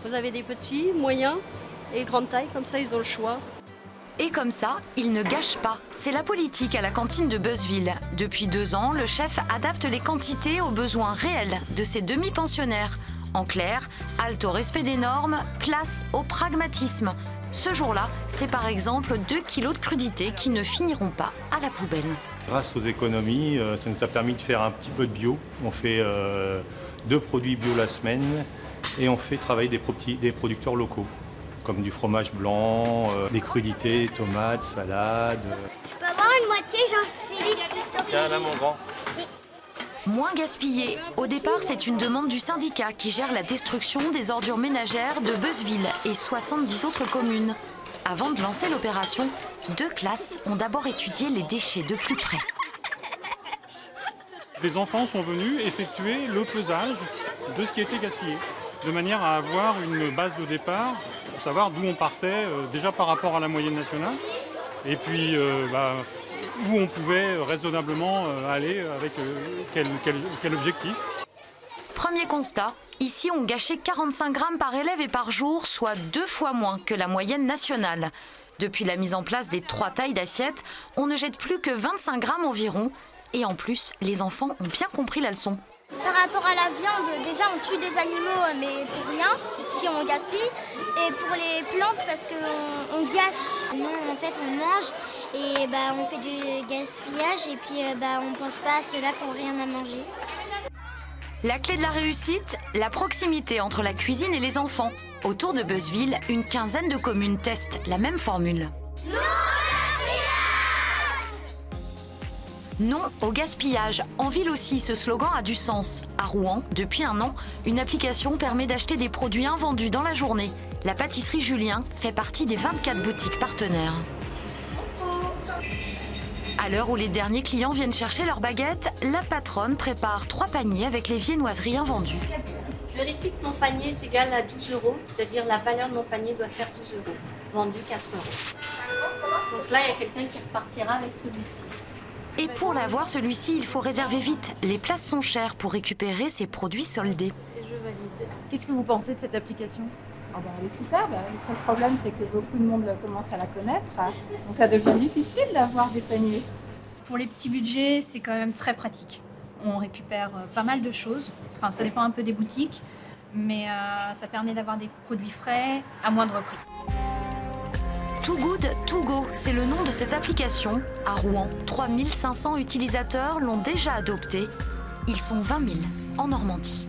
Vous avez des petits, moyens et grande taille, comme ça ils ont le choix. Et comme ça, ils ne gâchent pas. C'est la politique à la cantine de Beuzeville. Depuis 2 ans, le chef adapte les quantités aux besoins réels de ses demi-pensionnaires. En clair, halte au respect des normes, place au pragmatisme. Ce jour-là, c'est par exemple 2 kilos de crudités qui ne finiront pas à la poubelle. Grâce aux économies, ça nous a permis de faire un petit peu de bio. On fait 2 produits bio la semaine et on fait travailler des producteurs locaux, comme du fromage blanc, des crudités, tomates, salades. Je peux avoir une moitié, Jean-Philippe, s'il te plaît? Tiens là mon grand. Moins gaspillé. Au départ, c'est une demande du syndicat qui gère la destruction des ordures ménagères de Beuzeville et 70 autres communes. Avant de lancer l'opération, 2 classes ont d'abord étudié les déchets de plus près. Les enfants sont venus effectuer le pesage de ce qui était gaspillé, de manière à avoir une base de départ, pour savoir d'où on partait déjà par rapport à la moyenne nationale, et puis où on pouvait raisonnablement aller avec quel objectif. Premier constat, ici on gâchait 45 grammes par élève et par jour, soit 2 fois moins que la moyenne nationale. Depuis la mise en place des 3 tailles d'assiettes, on ne jette plus que 25 grammes environ. Et en plus, les enfants ont bien compris la leçon. Par rapport à la viande, déjà on tue des animaux mais pour rien, si on gaspille. Et pour les plantes parce qu'on gâche. Nous en fait on mange et on fait du gaspillage et puis on pense pas à ceux-là qui n'ont rien à manger. La clé de la réussite, la proximité entre la cuisine et les enfants. Autour de Beuzeville, une quinzaine de communes testent la même formule. Non au gaspillage. En ville aussi, ce slogan a du sens. À Rouen, depuis 1 an, une application permet d'acheter des produits invendus dans la journée. La pâtisserie Julien fait partie des 24 boutiques partenaires. À l'heure où les derniers clients viennent chercher leurs baguettes, la patronne prépare 3 paniers avec les viennoiseries invendues. Je vérifie que mon panier est égal à 12 €, c'est-à-dire la valeur de mon panier doit faire 12 €, vendu 4 €. Donc là, il y a quelqu'un qui repartira avec celui-ci. Et pour l'avoir, celui-ci, il faut réserver vite. Les places sont chères pour récupérer ces produits soldés. Et je valide. Qu'est-ce que vous pensez de cette application? Elle est superbe. Le seul problème, c'est que beaucoup de monde commence à la connaître. Donc ça devient difficile d'avoir des paniers. Pour les petits budgets, c'est quand même très pratique. On récupère pas mal de choses. Enfin, ça dépend un peu des boutiques, mais ça permet d'avoir des produits frais à moindre prix. Too Good To Go, c'est le nom de cette application. À Rouen, 3500 utilisateurs l'ont déjà adoptée. Ils sont 20 000 en Normandie.